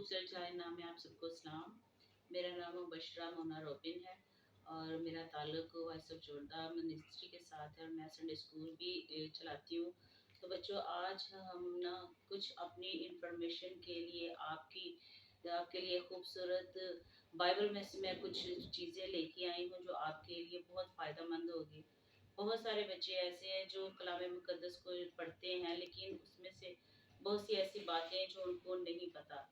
खूबसूरत जाहिर नाम में आप सबको सलाम। मेरा नाम मुबशरा मोना रोबिन है और मेरा ताल्लुक वॉइस ऑफ जोरदा मिनिस्ट्री के साथ है और मैं संडे स्कूल भी चलाती हूँ। तो बच्चों, आज हम ना कुछ अपनी इंफॉर्मेशन के लिए आपके लिए खूबसूरत बाइबल में से मैं कुछ चीज़ें लेके आई हूँ जो आपके लिए बहुत फ़ायदेमंद होगी। बहुत सारे बच्चे ऐसे हैं जो कलाम मुक़द्दस को पढ़ते हैं, लेकिन उसमें से बहुत सी ऐसी बातें जो उनको नहीं पता।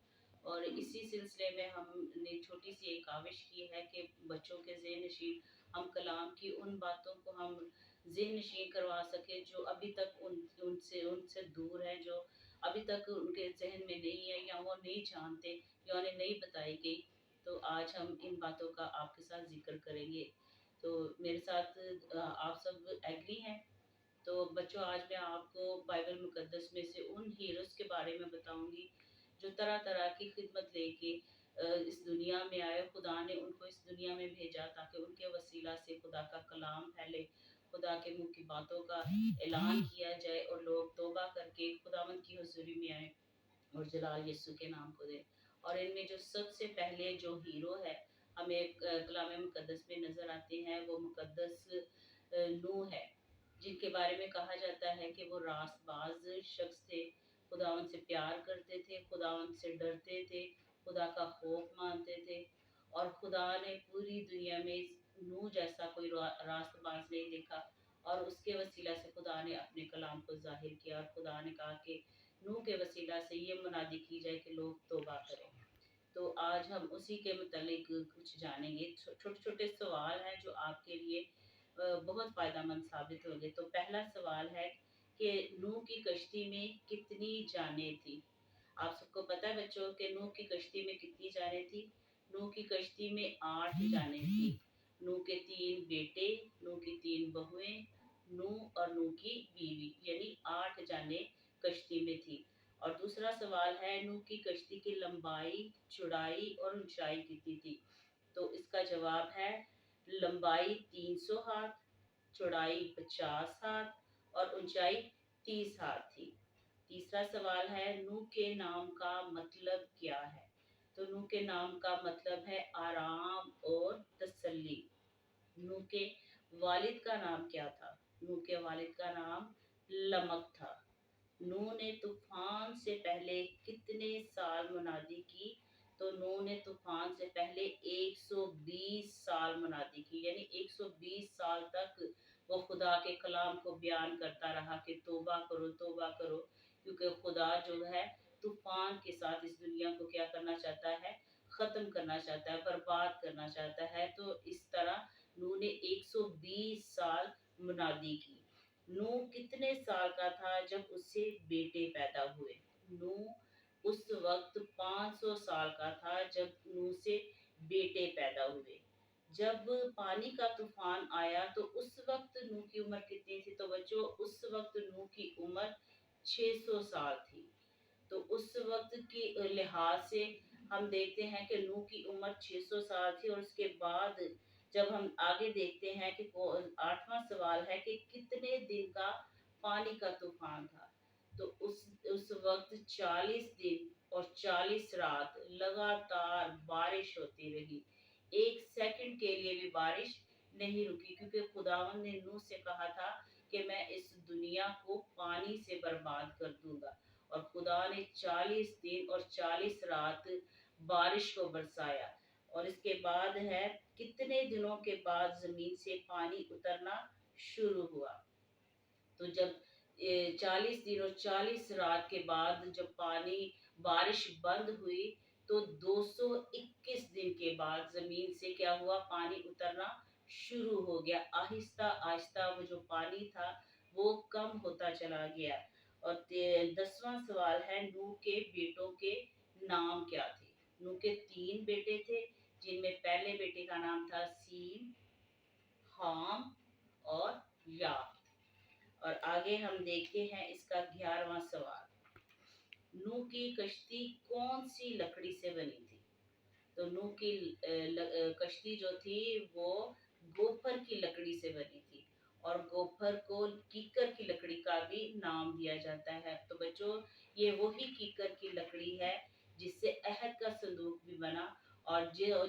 और इसी सिलसिले में हमने छोटी सी एक काविश की है कि बच्चों के ज़हन नशीन हम कलाम की उन बातों को हम ज़हन नशीन करवा सकें जो अभी तक उनसे उनसे दूर है, जो अभी तक उनके जहन में नहीं है या वो नहीं जानते या उन्हें नहीं बताई गई। तो आज हम इन बातों का आपके साथ जिक्र करेंगे। तो मेरे साथ आप सब एग्री हैं? तो बच्चों, आज मैं आपको बाइबल मुकद्दस में से उन हीरोज़ के बारे में बताऊँगी जो तरह-तरह की खिदमत लेके इस दुनिया में आए। खुदा ने उनको इस दुनिया में भेजा ताकि उनके वसीला से खुदा का कलाम फैले, खुदा के मुँह की बातों का ऐलान किया जाए और लोग तौबा करके खुदावंद की हुज़ूरी में आएँ और जलाल यीशु के नाम को दें। और इनमें जो सबसे पहले जो हीरो है, हमें कलाम मुकद्दस में नज़र आते हैं, वो मुकद्दस नूह है, जिनके बारे में कहा जाता है कि वो रास्तबाज़ शख्स थे, खुदावंद से प्यार करते थे, खुदावंद से डरते थे, खुदा का खौफ मानते थे। और खुदा ने पूरी दुनिया में नूह जैसा कोई रास्तबाज़ नहीं देखा और उसके वसीला से खुदा ने अपने कलाम को ज़ाहिर किया और खुदा ने कहा कि नूह के वसीला से ये मुनादी की जाए कि लोग तौबा करें। तो आज हम उसी के मुतालिक कुछ जानेंगे। छोटे-छोटे सवाल हैं जो आपके लिए बहुत फ़ायदेमंद साबित होंगे। तो पहला सवाल है कि नूह की कश्ती में कितनी जानें थी? आप सबको पता है बच्चों कि नूह की कश्ती में कितनी जानें थी? नूह की कश्ती में 8 जानें थी। नूह के 3 बेटे, नूह की 3 बहुएँ, नूह और नूह की बीवी, यानी 8 जानें कश्ती में थी। और दूसरा सवाल है, नूह की कश्ती की लंबाई, चौड़ाई और ऊंचाई कितनी थी? तो इसका जवाब है लंबाई 300 हाथ, चौड़ाई 50 हाथ और ऊंचाई 30 हाथ थी। तीसरा सवाल है, नूह के नाम का मतलब क्या है? तो नूह के नाम का मतलब है आराम और तसल्ली। नूह के वालिद का नाम क्या था? नूह के वालिद का नाम लमक था। नूह ने तूफान से पहले कितने साल मुनादी की? तो नूह ने तूफान से पहले 120 साल मुनादी की, यानी 120 साल तक वो खुदा के कलाम को बयान करता रहा कि तौबा करो, क्योंकि खुदा जो है तूफान के साथ इस दुनिया को क्या करना चाहता है? ख़त्म करना चाहता है, बर्बाद करना चाहता है। तो इस तरह नूह ने 120 साल मुनादी की। नूह कितने साल का था जब उससे बेटे पैदा हुए? नूह उस वक्त 500 साल का था जब नूह से बेटे पैदा हुए। जब पानी का तूफान आया तो उस वक्त नूह की उम्र कितनी थी? तो बच्चों, उस वक्त नूह की उम्र 600 साल थी। तो उस वक्त के लिहाज से हम देखते हैं कि नूह की उम्र 600 साल थी। और उसके बाद जब हम आगे देखते हैं कि आठवां सवाल है कि कितने दिन का पानी का तूफान था? तो उस वक्त 40 दिन और 40 रात लगातार बारिश होती रही। एक सेकंड के लिए भी बारिश नहीं रुकी, क्योंकि खुदावंद ने नूह से कहा था कि मैं इस दुनिया को पानी से बर्बाद कर दूंगा। और खुदा ने 40 दिन और 40 रात बारिश को बरसाया। और इसके बाद है, कितने दिनों के बाद जमीन से पानी उतरना शुरू हुआ? तो जब 40 दिन और 40 रात के बाद जब पानी बारिश बंद हुई, तो 221 दिन के बाद जमीन से क्या हुआ? पानी उतरना शुरू हो गया। आहिस्ता आहिस्ता वो जो पानी था वो कम होता चला गया। और 10वां सवाल है, नूह के बेटों के नाम क्या थे? नूह के 3 बेटे थे, जिनमें पहले बेटे का नाम था सीम, हाम और याफ। और आगे हम देखते हैं इसका 11वां सवाल। नूह की कश्ती कौन सी लकड़ी से बनी थी? तो नूह की कश्ती जो थी वो गोफर की लकड़ी से बनी थी। और गोफर को कीकर की लकड़ी का भी नाम दिया जाता है। तो बच्चों, ये वही कीकर की लकड़ी है जिससे अहद का बना, और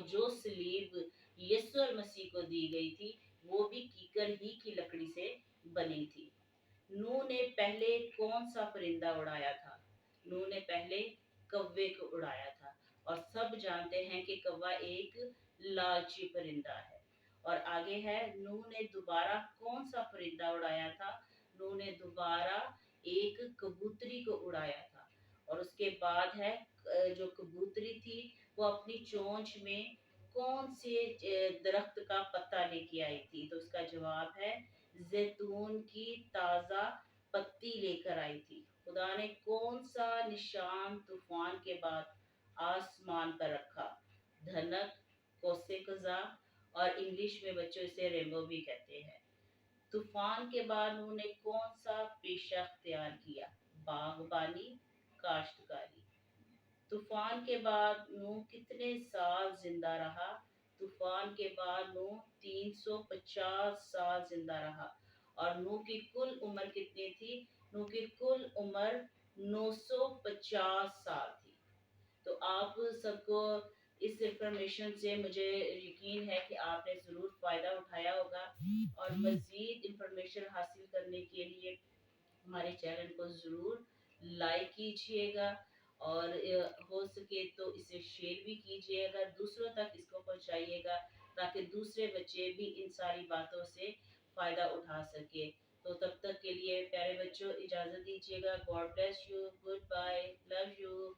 जो सलीब यीशु मसीह को दी गई थी वो भी कीकर ही की लकड़ी से बनी थी। नूह ने पहले कौन सा परिंदा उड़ाया था? नूह ने पहले कौवे को उड़ाया था, और सब जानते हैं कि कौवा एक लालची परिंदा है। और आगे है, नूह ने दोबारा कौन सा परिंदा उड़ाया था? नूह ने दोबारा एक कबूतरी को उड़ाया था। और उसके बाद है, जो कबूतरी थी वो अपनी चोंच में कौन से दरख्त का पत्ता लेके आई थी? तो उसका जवाब है जैतून की ताजा पत्ती लेकर आई थी। खुदा ने कौन सा निशान तूफान के बाद आसमान पर रखा? धनक, कोसे कजा, और इंग्लिश में बच्चों इसे रेनबो भी कहते हैं। तूफान के बाद उन्होंने कौन सा पेशा अख्तियार किया? बागबानी, काश्तकारी। तूफान के बाद नूह कितने साल जिंदा रहा? तूफान के बाद नूह 350 साल जिंदा रहा। और नूह की कुल उम्र कितनी थी? नूह की कुल उम्र 950 साल थी। तो आप सबको इस इंफॉर्मेशन से मुझे यकीन है कि आपने ज़रूर फ़ायदा उठाया होगा, और मज़ीद इंफॉर्मेशन हासिल करने के लिए हमारे चैनल को ज़रूर लाइक कीजिएगा, और हो सके तो इसे शेयर भी कीजिएगा, दूसरों तक इसको पहुंचाइएगा, ताकि दूसरे बच्चे भी इन सारी बातों से फ़ायदा उठा सके। तो तब तक के लिए प्यारे बच्चों इजाज़त दीजिएगा। God bless you, good bye, love you.